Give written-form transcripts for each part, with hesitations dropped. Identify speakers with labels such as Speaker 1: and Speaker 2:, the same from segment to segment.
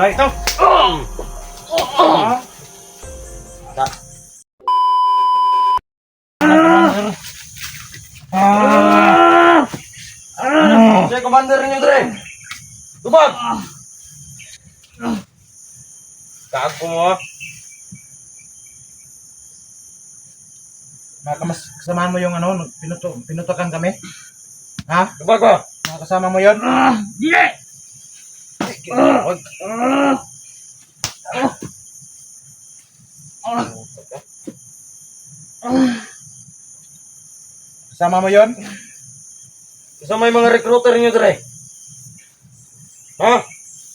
Speaker 1: Right, ito.
Speaker 2: Saya commander ninyo, Dre. Tubag! Kago mo,
Speaker 1: Kasamahan mo yung ano, pinutukan kami? Ha?
Speaker 2: tubag ba?
Speaker 1: Kasama mo yun? Kasama mo yun?
Speaker 2: Kasama yung mga recruiter ninyo, Dre. Ha?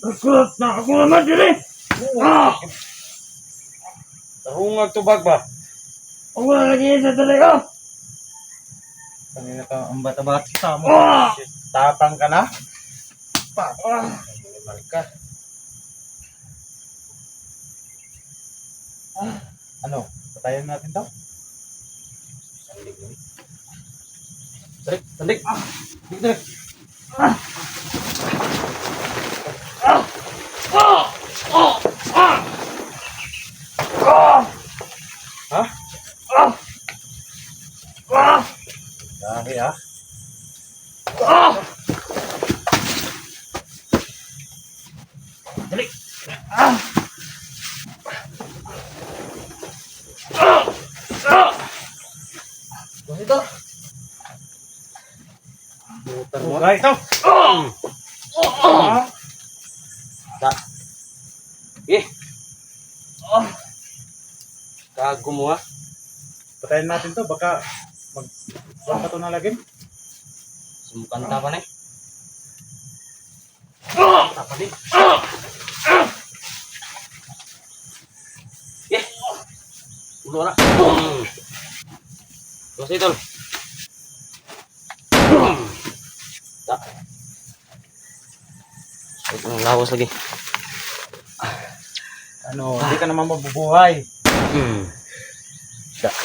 Speaker 3: Recruit na ako naman dili.
Speaker 2: Tarungag tubag ba?
Speaker 3: Wala lagi sa talaga.
Speaker 1: Kanina ka ang bata-bata sa mo. Tapang ka na?
Speaker 2: Minimal ka.
Speaker 1: Ano? Patayin natin to?
Speaker 2: Sandig mo. Dre, sandig. Sandig, Dre. Ha?
Speaker 1: Dahil ah.
Speaker 2: Dali. Ito. Butan mo.
Speaker 1: Right, ito.
Speaker 2: Ta. Eh. Kago mo, ha?
Speaker 1: Patayin natin to. Baka wala pa ito nalagin.
Speaker 2: Sumukan ta pa na eh. Tapa din. Eh. Ulo na. Terus itu. Tak. Lawas lagi.
Speaker 1: Ano, hindi ka naman mabubuhay.
Speaker 2: Tak.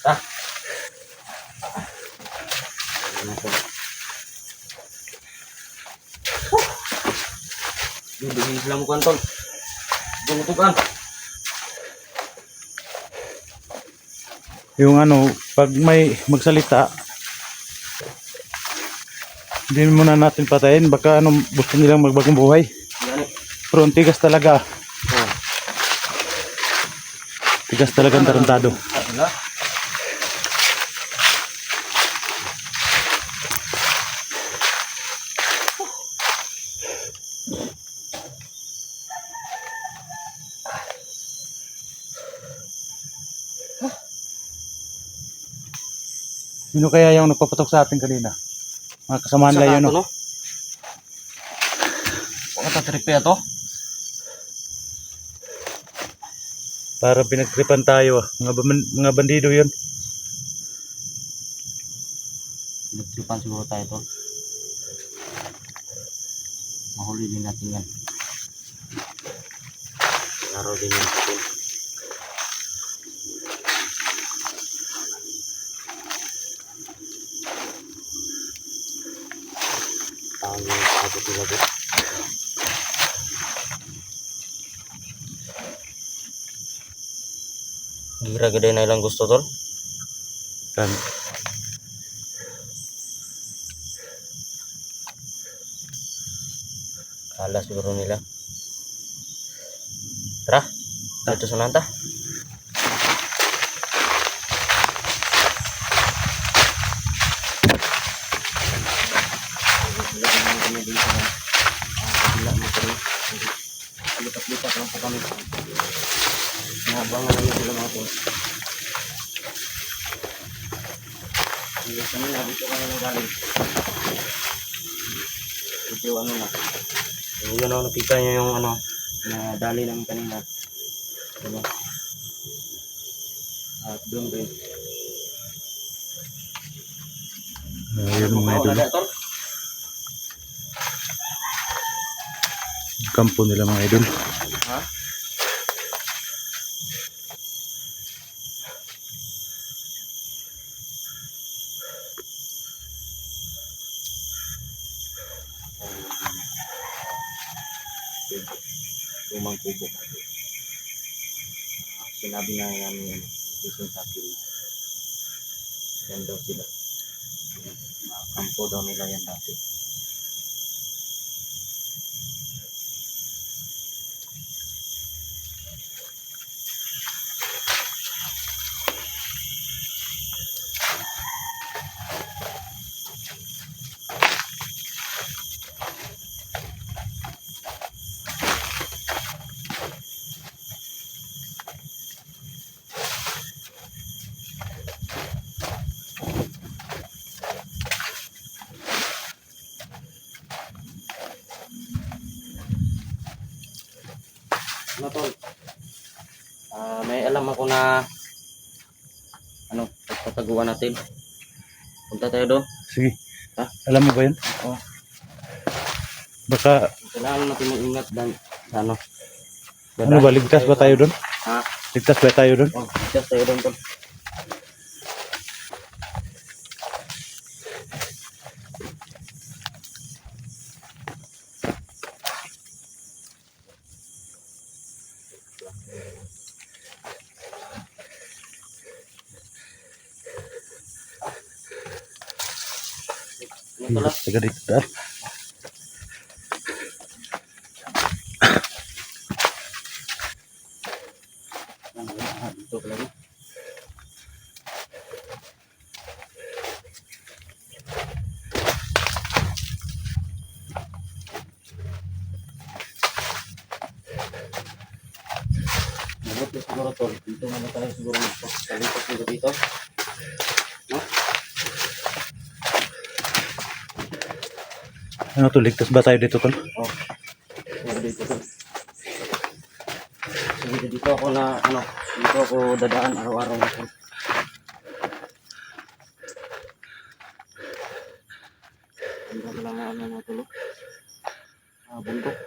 Speaker 2: Tak. Bibigyan sila mo kanton. Tumutukan.
Speaker 1: Yung ano, pag may magsalita, hindi muna natin patayin. Baka ano, gusto nilang magbagong buhay.
Speaker 2: Gani.
Speaker 1: Pero ang tigas talaga.
Speaker 2: Oh.
Speaker 1: Tigas talaga ang tarantado.
Speaker 2: Wala.
Speaker 1: Sino kaya yung nagpapatok sa atin kanina? Mga kasamaan lang yun, no?
Speaker 2: Kung tatripe to?
Speaker 1: Para pinagtripan tayo, ah. Mga bandido yun.
Speaker 2: Pinagtripan siguro tayo to. Mahuli din natin yan. Laro din yan natin. Tayo yung pagod nila doon. Gira gede na ilang gusto tol.
Speaker 1: Kan.
Speaker 2: Kala siguro nila. Tara, dito sa nanta. Lipat-lipat lang po kami. Nabangan namin sila mga to. Kanina, dito ka na lang galing. Dito ano na. Yun ako nakita nyo yung ano, na dali ng kanina. Diba? At doon rin.
Speaker 4: Ayun mga idol.
Speaker 2: Wala, tol.
Speaker 4: Kampo nila mga idol.
Speaker 2: Ha? Lumang kubo. Sinabi na namin gising sa akin. Yan daw sila. Kampo daw nila yan dati. Ano tol? May alam ako na pagtataguan natin. Punta tayo doon.
Speaker 4: Sige.
Speaker 2: Ha?
Speaker 4: Alam mo ba yan?
Speaker 2: Oo.
Speaker 4: Baka,
Speaker 2: Kailangan natin mag-ingat dan sa ano.
Speaker 4: ano ba, ligtas ba tayo doon?
Speaker 2: Ha?
Speaker 4: Ligtas ba tayo doon?
Speaker 2: Oh, just tayo doon tol. Ano tol?
Speaker 4: Taga dito dahil.
Speaker 2: Dito pala rin. Mabuti siguro tol. Dito na tayo siguro magpapalipat dito dito. No?
Speaker 4: Ano to, ligtas ba tayo dito tol?
Speaker 2: Oh. Siguro dito tol. Sige, dito ako na dito ako dadaan araw-araw na tol. Ang lang na tol. Bundok.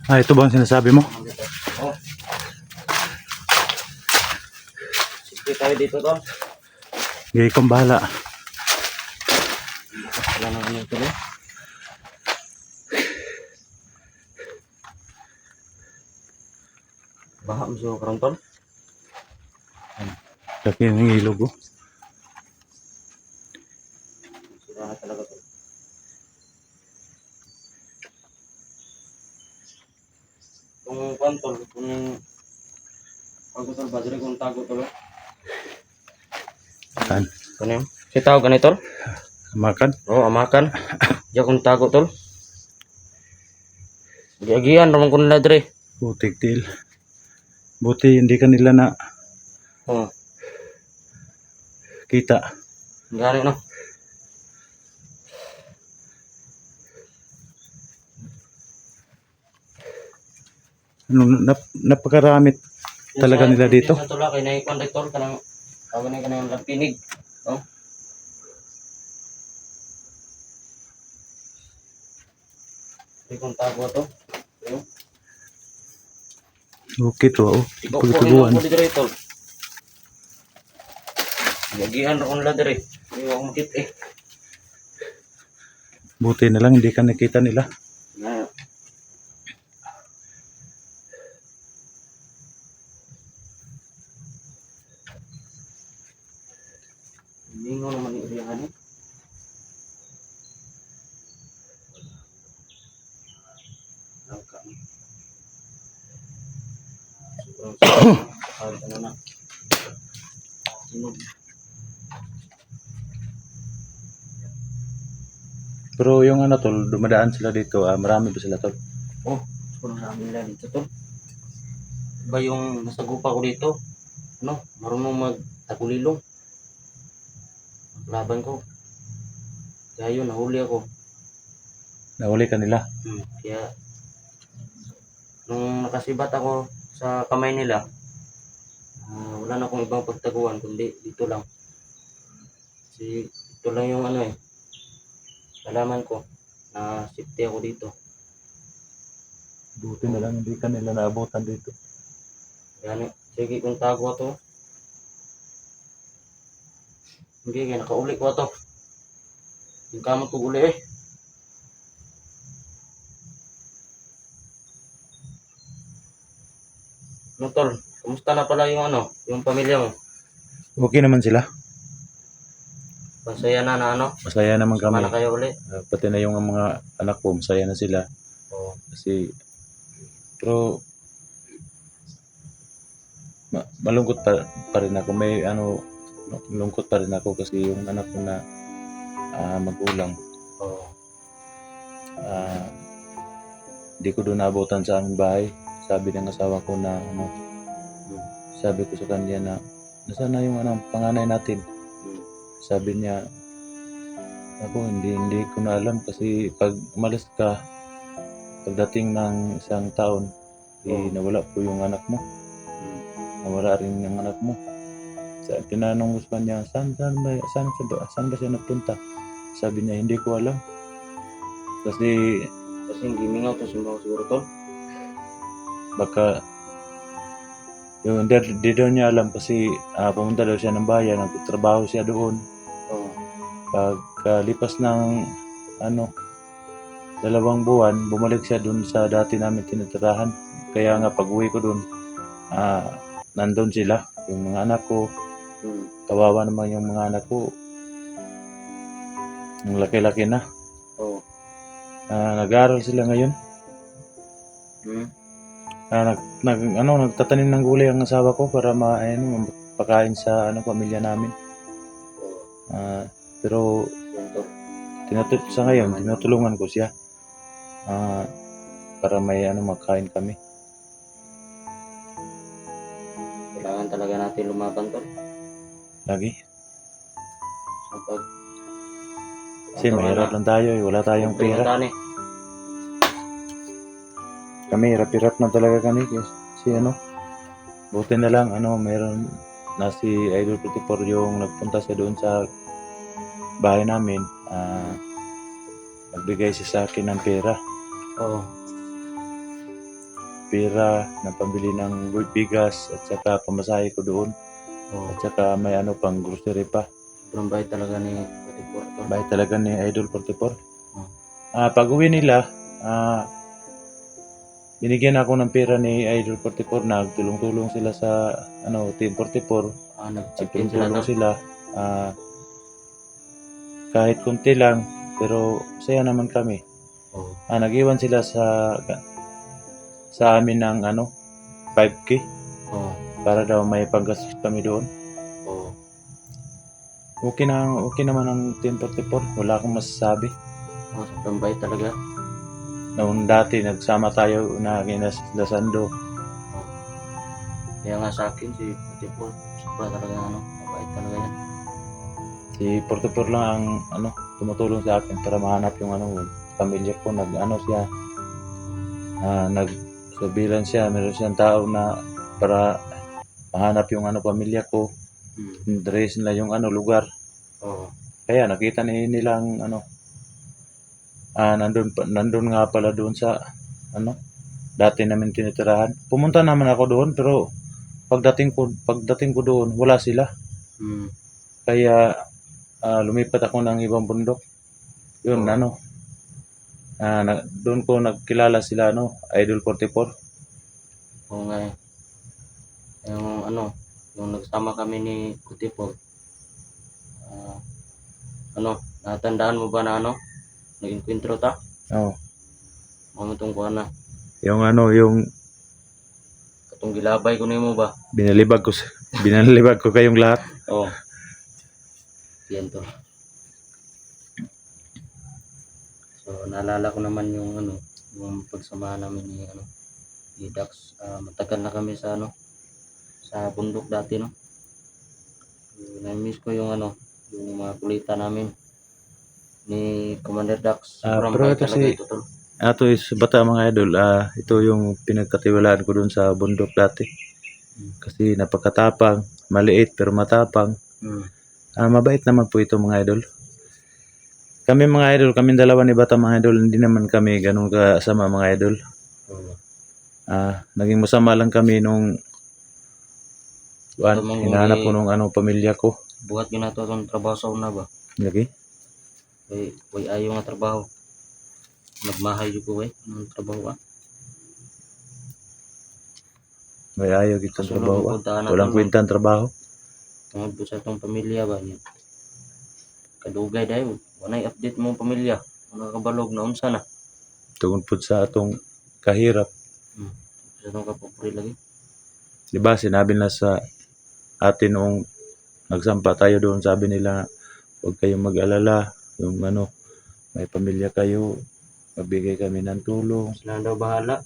Speaker 4: Ah, ito ba ang sinasabi mo?
Speaker 2: Oh. Sige tayo dito tol.
Speaker 4: Gay kang bahala.
Speaker 2: Wala na kami tuloy. Baha mo siya karon tol.
Speaker 4: Laki ng ilog oh.
Speaker 2: Sira na talaga tol. Kung kwantol, kung tago tol, badri kung tago tol.
Speaker 4: Saan?
Speaker 2: Kano yun? Si tao ganito tol?
Speaker 4: Makan?
Speaker 2: Oo, amakan. Diya kung tago tol. Giagian naman ko nila dre.
Speaker 4: Butik til. Buti hindi ka nila na
Speaker 2: Oo,
Speaker 4: kita.
Speaker 2: gano'n no.
Speaker 4: Ano, napakaramit talaga nila dito.
Speaker 2: Sa tula kay nay konduktor kanang tawag na kanang lapinig. No? Di kung tago to. Ayun.
Speaker 4: Okay to, oh.
Speaker 2: Ikaw po,
Speaker 4: Pagtubuan.
Speaker 2: ino ko dito ito. Yagian akong la dire. Hindi ako makit eh.
Speaker 4: Buti na lang hindi ka nakita nila.
Speaker 2: Na. Hindi nga naman iiyakan eh. Langka. Sobrang ano na. Sinog.
Speaker 4: Pero yung ano tol, dumadaan sila dito, marami ba sila tol?
Speaker 2: Oh, sobrang dami nila dito to. Iba yung nasagupa ko dito. Ano, marunong magtagulilong. Maglaban ko. Kaya yun, nahuli ako.
Speaker 4: Nahuli ka nila.
Speaker 2: Kaya, nung nakasibat ako sa kamay nila, wala na akong ibang pagtaguan, kundi dito lang. Kasi ito lang yung ano eh, kalaman ko na safety ako dito.
Speaker 4: Buti na lang hindi ka nila naabutan dito.
Speaker 2: Yan, sige kung tago to. Hindi, kaya nakauli ko to. Yung kamot ko uli eh. Ano tol, kumusta na pala yung ano, yung pamilya mo?
Speaker 4: Okay naman sila.
Speaker 2: Masaya na na ano?
Speaker 4: Masaya naman
Speaker 2: Sama
Speaker 4: kami.
Speaker 2: na kayo uli?
Speaker 4: Pati na yung mga anak ko, masaya na sila.
Speaker 2: Oo.
Speaker 4: Kasi, pero, malungkot pa rin ako. May ano, malungkot pa rin ako kasi yung anak ko na magulang.
Speaker 2: Oo.
Speaker 4: Hindi ko doon naabutan sa aming bahay. Sabi ng asawa ko na ano, sabi ko sa kanya na nasaan na yung ano, panganay natin. Sabi niya, ako hindi ko na alam kasi pag umalis ka, pagdating ng isang taon, nawala po yung anak mo. Nawala rin yung anak mo. Tinanong ko sa kanya, saan ba siya nagpunta? Sabi niya, hindi ko alam. Kasi
Speaker 2: Gimingaw to siguro tol.
Speaker 4: baka yung di daw niya alam kasi pumunta daw siya ng bayan, nagtatrabaho siya doon.
Speaker 2: Oo.
Speaker 4: Pagkalipas ng 2 buwan, bumalik siya doon sa dati namin tinitirahan. Kaya nga pag-uwi ko doon, nandun sila, yung mga anak ko. Kawawa naman yung mga anak ko. Yung laki-laki na.
Speaker 2: Oo.
Speaker 4: Nag-aaral sila ngayon. Nagtatanim ng gulay ang asawa ko para mapakain sa pamilya namin. Pero sa ngayon, tinutulungan ko siya para may makain kami.
Speaker 2: Kailangan talaga natin lumaban tol.
Speaker 4: Lagi.
Speaker 2: Kapag
Speaker 4: Kasi mahirap lang tayo, wala tayong pera. Kami, hirap-hirap na talaga kami. Kasi buti na lang, meron na si Idol 44 yung nagpunta siya doon sa bahay namin. Nagbigay siya sa akin ng pera.
Speaker 2: Oo.
Speaker 4: Pera na pambili ng bigas at saka pamasahe ko doon.
Speaker 2: Oo.
Speaker 4: At saka may pang grocery pa.
Speaker 2: Sobrang bayad talaga ni 44 tol.
Speaker 4: Bahay talaga ni Idol 44. Pag uwi nila, binigyan ako ng pera ni Idol 44 na tulong-tulong sila sa Team 44.
Speaker 2: Nag-chip-in sila
Speaker 4: Tulong
Speaker 2: tol.
Speaker 4: sila. Kahit kunti lang, pero saya naman kami.
Speaker 2: Oo.
Speaker 4: Nag-iwan sila sa amin ng 5K
Speaker 2: Oo.
Speaker 4: para daw may paggastos kami doon.
Speaker 2: Oo.
Speaker 4: Okay naman ang Team 44. Wala akong masasabi.
Speaker 2: Sobrang bayad talaga.
Speaker 4: Noong dati, nagsama tayo na Lasando.
Speaker 2: Kaya nga sa akin, si 44, sobra talaga mabait talaga yan.
Speaker 4: Si 44 lang ang tumutulong sa akin para mahanap yung pamilya ko. Siya. Nagsabilan siya, meron siyang tao na para mahanap yung pamilya ko. Dress nila yung lugar.
Speaker 2: Oo.
Speaker 4: Kaya nakita nilang nandun nga pala doon sa dati namin tinitirahan. Pumunta naman ako doon pero pagdating ko doon wala sila.
Speaker 2: Hmm.
Speaker 4: Kaya lumipat ako ng ibang bundok. Yun
Speaker 2: Oo.
Speaker 4: ano. Doon ko nagkilala sila Idol 44.
Speaker 2: Oo nga eh. Yung ano, yung nagsama kami ni Kutipor. Natandaan mo ba na nag-enkwentro ta?
Speaker 4: Oh.
Speaker 2: Mga itong kuha na.
Speaker 4: Yung yung
Speaker 2: Katong gilabay ko nimo ba?
Speaker 4: binalibag ko kayong lahat.
Speaker 2: Oo. Yan to. So, naalala ko naman yung yung pagsamahan namin ni Dax. Matagal na kami sa sa bundok dati, no? Na-miss ko yung yung mga kulita namin ni Commander Dax. Sobrang
Speaker 4: Pero
Speaker 2: bait
Speaker 4: ito
Speaker 2: talaga
Speaker 4: si-
Speaker 2: ito, tol.
Speaker 4: Ito is bata mga idol. Ito yung pinagkatiwalaan ko doon sa bundok dati. Kasi napakatapang, maliit pero matapang.
Speaker 2: Hmm.
Speaker 4: Mabait naman po ito mga idol. Kami mga idol, kami dalawa ni Bata mga idol, hindi naman kami ganun kasama mga idol.
Speaker 2: Oo.
Speaker 4: Naging masama lang kami nung
Speaker 2: Ito mga
Speaker 4: hinahanap ko nung pamilya ko.
Speaker 2: buhat ginato itong trabaho sa una ba?
Speaker 4: Lagi?
Speaker 2: Way ayaw nga trabaho. Nagmahay ko ng trabaho.
Speaker 4: May ayaw kitang
Speaker 2: Kasunod
Speaker 4: trabaho.
Speaker 2: mo puntaan na
Speaker 4: Walang
Speaker 2: tol,
Speaker 4: kwentang trabaho.
Speaker 2: tungod po sa itong pamilya ba niya. Kadugay dahil, wanay update mong pamilya. Mga kabalog na unsa na.
Speaker 4: Tungkol po sa atong kahirap.
Speaker 2: Sa itong kapupuri lagi.
Speaker 4: Diba sinabi na sa atin noong nagsampa tayo doon, sabi nila huwag kayong mag-alala. Yung may pamilya kayo, magbigay kami ng tulong.
Speaker 2: Sila daw bahala.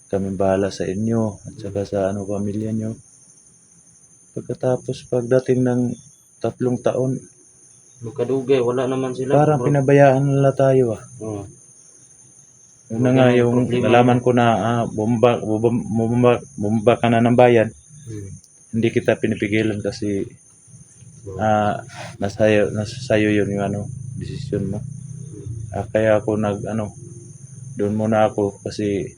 Speaker 4: Kami bahala sa inyo at saka sa pamilya nyo. Pagkatapos pagdating ng 3 taon,
Speaker 2: Kadugay, wala naman sila.
Speaker 4: parang pinabayaan nila tayo.
Speaker 2: Oo.
Speaker 4: Yun na nga
Speaker 2: Yung
Speaker 4: yung
Speaker 2: problema
Speaker 4: nalaman ko na bumba ka na ng bayan, hindi kita pinipigilan kasi nasa sayo yun yung desisyon mo. Kaya ako doon muna ako kasi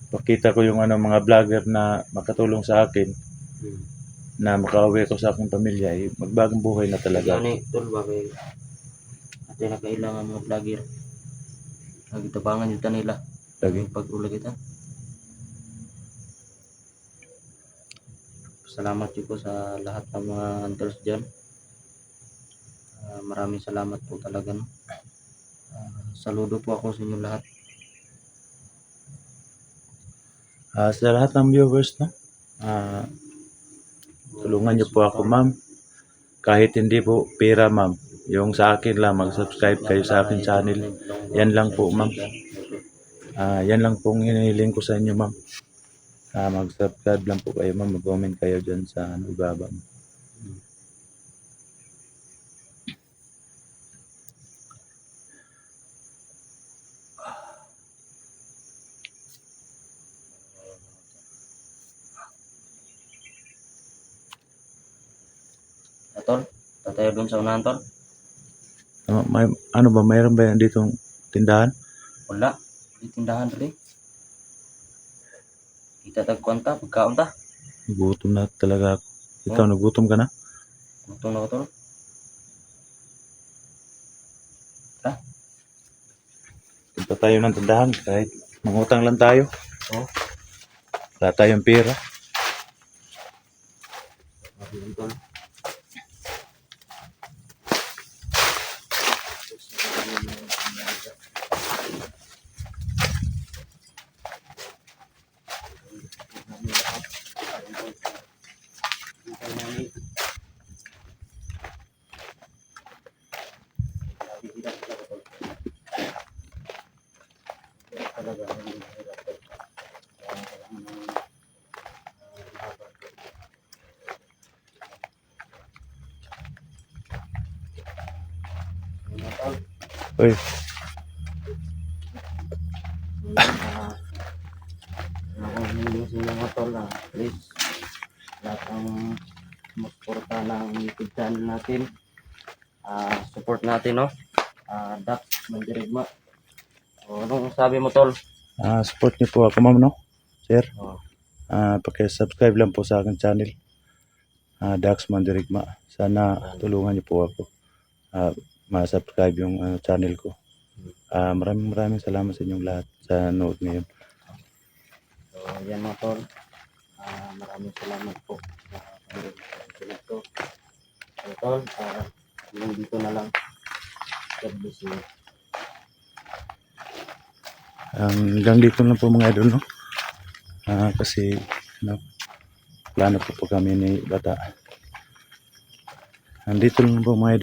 Speaker 4: pakita ko yung mga vlogger na makatulong sa akin na makauwi ko sa aking pamilya, magbagong buhay na talaga.
Speaker 2: Gani, tol ba kay ate na kailangan mga vlogger. Nagitabangan yun nila.
Speaker 4: Lagi.
Speaker 2: Pag-ula kita. Salamat po sa lahat ng mga hunters dyan. Maraming salamat po talaga. No? Saludo po ako sa inyo lahat.
Speaker 4: Sa lahat ng viewers, tulungan niyo po ako, ma'am. Kahit hindi po pera, ma'am. Yung sa akin lang, mag-subscribe kayo sa akin channel. Yan lang po, ma'am. Yan lang pong hinihiling ko sa inyo, ma'am. Mag-subscribe lang po kayo, ma'am. Mag-comment kayo dyan sa ibaba.
Speaker 2: Tol, tatayo doon sa unahan, tol.
Speaker 4: Mayroon ba yan ditong tindahan?
Speaker 2: Wala. May tindahan rin. Kita tagkwanta, pagkaon ta.
Speaker 4: Gutom na talaga ako. Ikaw, nagutom ka na?
Speaker 2: Gutom na ko, tol.
Speaker 4: Punta tayo ng tindahan kahit mangutang lang tayo. Wala tayong pera.
Speaker 2: Ayun, tol.
Speaker 4: Uy,
Speaker 2: Hindi sa mga tol na please lahat ang musuporta ng YouTube channel natin, support natin, no? Dax Mandirigma. Anong sabi mo, tol?
Speaker 4: Support niyo po ako, ma'am, no? Sir?
Speaker 2: Oo.
Speaker 4: Paki-subscribe lang po sa aking channel. Dax Mandirigma. Sana tulungan niyo po ako. Ma-subscribe yung channel ko. Maraming salamat sa inyong lahat sa nood ngayon.
Speaker 2: So, yan mga tol. Maraming salamat po sa panonood ko. So, tol, hanggang dito na lang. God bless you.
Speaker 4: Hanggang dito lang po mga idol, no? Kasi plano po kami ni Bata. Andito lang po mga idol.